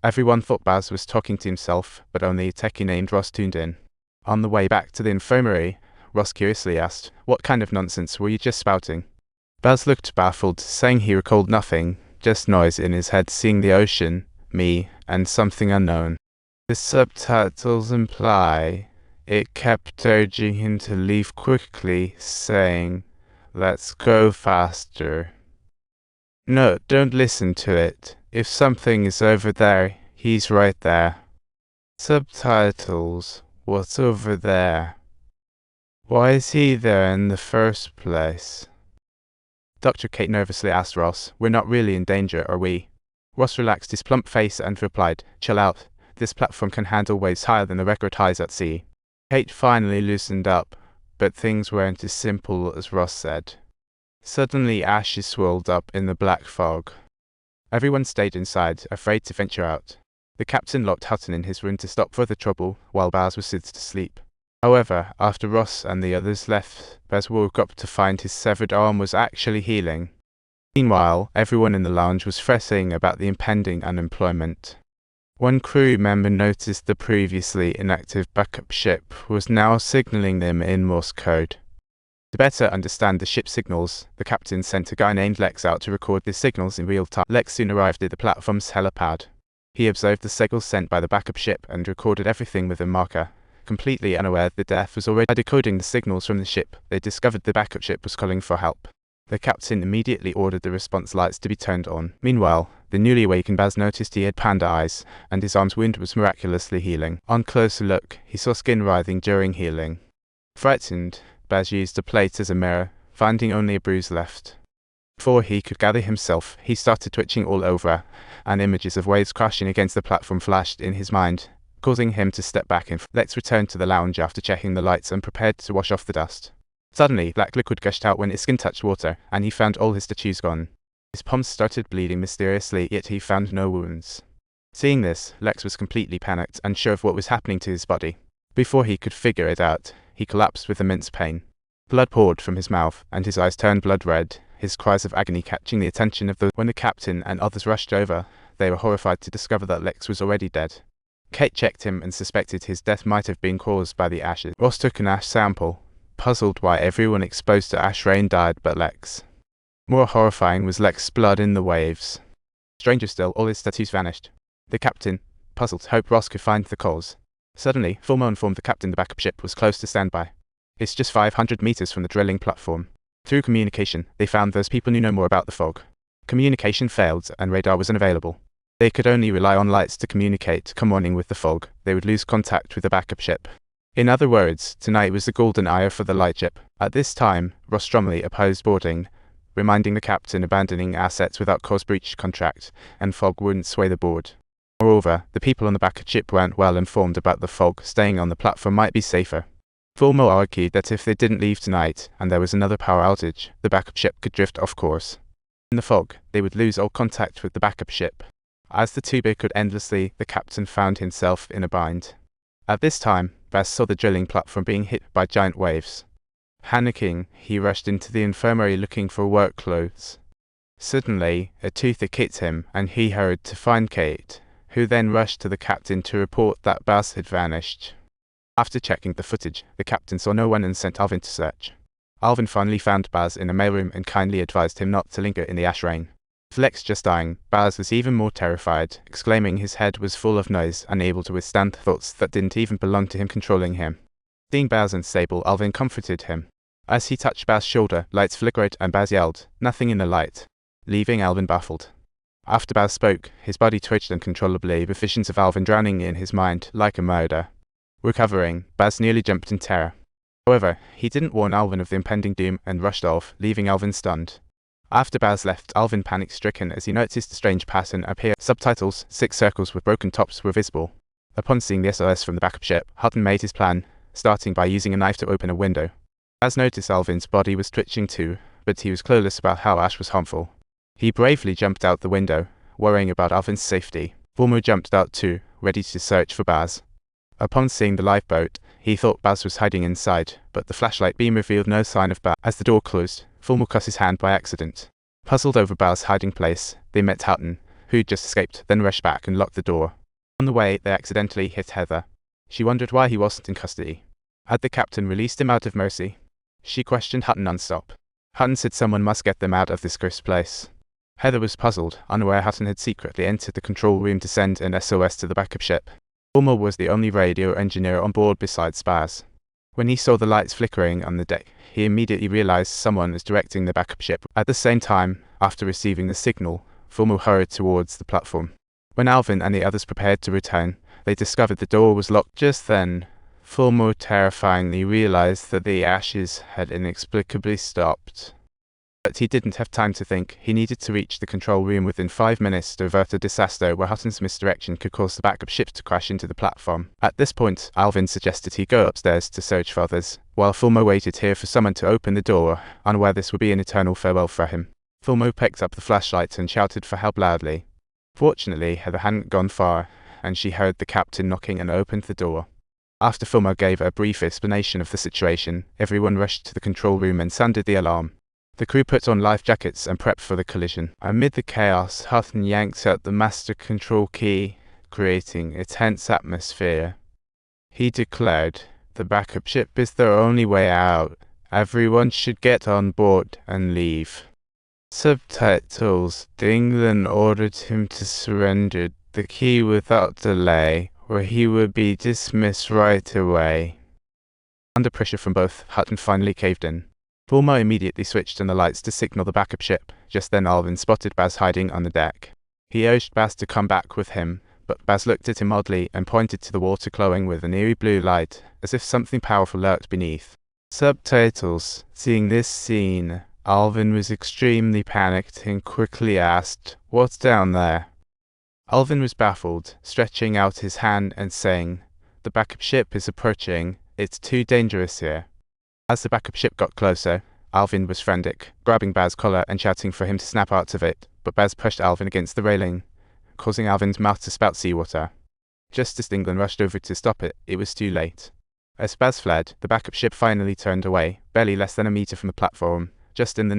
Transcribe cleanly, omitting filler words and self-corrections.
Everyone thought Baz was talking to himself, but only a techie named Ross tuned in. On the way back to the infirmary, Ross curiously asked, "What kind of nonsense were you just spouting?" Baz looked baffled, saying he recalled nothing, just noise in his head seeing the ocean, me, and something unknown. The subtitles imply it kept urging him to leave quickly, saying, "Let's go faster." No, don't listen to it. If something is over there, he's right there. Subtitles. What's over there? Why is he there in the first place? Dr. Kate nervously asked Ross, "We're not really in danger, are we?" Ross relaxed his plump face and replied, "Chill out. This platform can handle waves higher than the record highs at sea." Kate finally loosened up, but things weren't as simple as Ross said. Suddenly ashes swirled up in the black fog. Everyone stayed inside, afraid to venture out. The captain locked Hutton in his room to stop further trouble, while Baz was soothed to sleep. However, after Ross and the others left, Baz woke up to find his severed arm was actually healing. Meanwhile, everyone in the lounge was fretting about the impending unemployment. One crew member noticed the previously inactive backup ship was now signaling them in Morse code. To better understand the ship's signals, the captain sent a guy named Lex out to record the signals in real time. Lex soon arrived at the platform's helipad. He observed the signals sent by the backup ship and recorded everything with a marker. Completely unaware that Death was already decoding the signals from the ship, they discovered the backup ship was calling for help. The captain immediately ordered the response lights to be turned on. Meanwhile, the newly awakened Baz noticed he had panda eyes, and his arm's wound was miraculously healing. On closer look, he saw skin writhing during healing. Frightened, Baz used a plate as a mirror, finding only a bruise left. Before he could gather himself, he started twitching all over, and images of waves crashing against the platform flashed in his mind, causing him to step back and Lex returned to the lounge after checking the lights and prepared to wash off the dust. Suddenly, black liquid gushed out when his skin touched water, and he found all his tattoos gone. His palms started bleeding mysteriously, yet he found no wounds. Seeing this, Lex was completely panicked, unsure of what was happening to his body. Before he could figure it out, he collapsed with immense pain. Blood poured from his mouth, and his eyes turned blood red, his cries of agony catching the attention of those. When the captain and others rushed over, they were horrified to discover that Lex was already dead. Kate checked him and suspected his death might have been caused by the ashes. Ross took an ash sample, puzzled why everyone exposed to ash rain died but Lex. More horrifying was Lex's blood in the waves. Stranger still, all his tattoos vanished. The captain, puzzled, hoped Ross could find the cause. Suddenly, Fulmo informed the captain the backup ship was close to standby. It's just 500 meters from the drilling platform. Through communication, they found those people knew no more about the fog. Communication failed and radar was unavailable. They could only rely on lights to communicate. Come morning with the fog, they would lose contact with the backup ship. In other words, tonight was the golden hour for the lightship. At this time, Ross strongly opposed boarding, reminding the captain abandoning assets without cause breach contract, and fog wouldn't sway the board. Moreover, the people on the backup ship weren't well informed about the fog. Staying on the platform might be safer. Fulmo argued that if they didn't leave tonight, and there was another power outage, the backup ship could drift off course. In the fog, they would lose all contact with the backup ship. As the two bickered endlessly, the captain found himself in a bind. At this time, Baz saw the drilling platform being hit by giant waves. Panicking, he rushed into the infirmary looking for work clothes. Suddenly, a toothache hit him, and he hurried to find Kate, who then rushed to the captain to report that Baz had vanished. After checking the footage, the captain saw no one and sent Alvin to search. Alvin finally found Baz in a mailroom and kindly advised him not to linger in the ash rain. With Lex just dying, Baz was even more terrified, exclaiming his head was full of noise, unable to withstand thoughts that didn't even belong to him controlling him. Seeing Baz unstable, Alvin comforted him. As he touched Baz's shoulder, lights flickered and Baz yelled, "Nothing in the light," leaving Alvin baffled. After Baz spoke, his body twitched uncontrollably with visions of Alvin drowning in his mind like a murder. Recovering, Baz nearly jumped in terror. However, he didn't warn Alvin of the impending doom and rushed off, leaving Alvin stunned. After Baz left, Alvin panic-stricken as he noticed a strange pattern appear. Subtitles, 6 circles with broken tops were visible. Upon seeing the SOS from the backup ship, Hutton made his plan, starting by using a knife to open a window. Baz noticed Alvin's body was twitching too, but he was clueless about how ash was harmful. He bravely jumped out the window, worrying about Alvin's safety. Fulmo jumped out too, ready to search for Baz. Upon seeing the lifeboat, he thought Baz was hiding inside, but the flashlight beam revealed no sign of Baz. As the door closed, Fulmo cut his hand by accident. Puzzled over Baz's hiding place, they met Hutton, who'd just escaped, then rushed back and locked the door. On the way, they accidentally hit Heather. She wondered why he wasn't in custody. Had the captain released him out of mercy? She questioned Hutton non-stop. Hutton said someone must get them out of this cursed place. Heather was puzzled, unaware Hutton had secretly entered the control room to send an SOS to the backup ship. Fulmer was the only radio engineer on board besides Spaz. When he saw the lights flickering on the deck, he immediately realized someone was directing the backup ship. At the same time, after receiving the signal, Fulmer hurried towards the platform. When Alvin and the others prepared to return, they discovered the door was locked. Just then, Fulmer terrifyingly realized that the ashes had inexplicably stopped. But he didn't have time to think. He needed to reach the control room within 5 minutes to avert a disaster where Hutton's misdirection could cause the backup ship to crash into the platform. At this point, Alvin suggested he go upstairs to search for others, while Fulmer waited here for someone to open the door, unaware this would be an eternal farewell for him. Fulmer picked up the flashlight and shouted for help loudly. Fortunately, Heather hadn't gone far, and she heard the captain knocking and opened the door. After Fulmer gave a brief explanation of the situation, everyone rushed to the control room and sounded the alarm. The crew put on life jackets and prepped for the collision. Amid the chaos, Hutton yanked out the master control key, creating a tense atmosphere. He declared, "The backup ship is the only way out. Everyone should get on board and leave." Subtitles. England ordered him to surrender the key without delay, or he would be dismissed right away. Under pressure from both, Hutton finally caved in. Fulmer immediately switched on the lights to signal the backup ship. Just then Alvin spotted Baz hiding on the deck. He urged Baz to come back with him, but Baz looked at him oddly and pointed to the water glowing with an eerie blue light, as if something powerful lurked beneath. Subtitles. Seeing this scene, Alvin was extremely panicked and quickly asked, "What's down there?" Alvin was baffled, stretching out his hand and saying, "The backup ship is approaching. It's too dangerous here." As the backup ship got closer, Alvin was frantic, grabbing Baz's collar and shouting for him to snap out of it, but Baz pushed Alvin against the railing, causing Alvin's mouth to spout seawater. Just as England rushed over to stop it, it was too late. As Baz fled, the backup ship finally turned away, barely less than a meter from the platform, just in the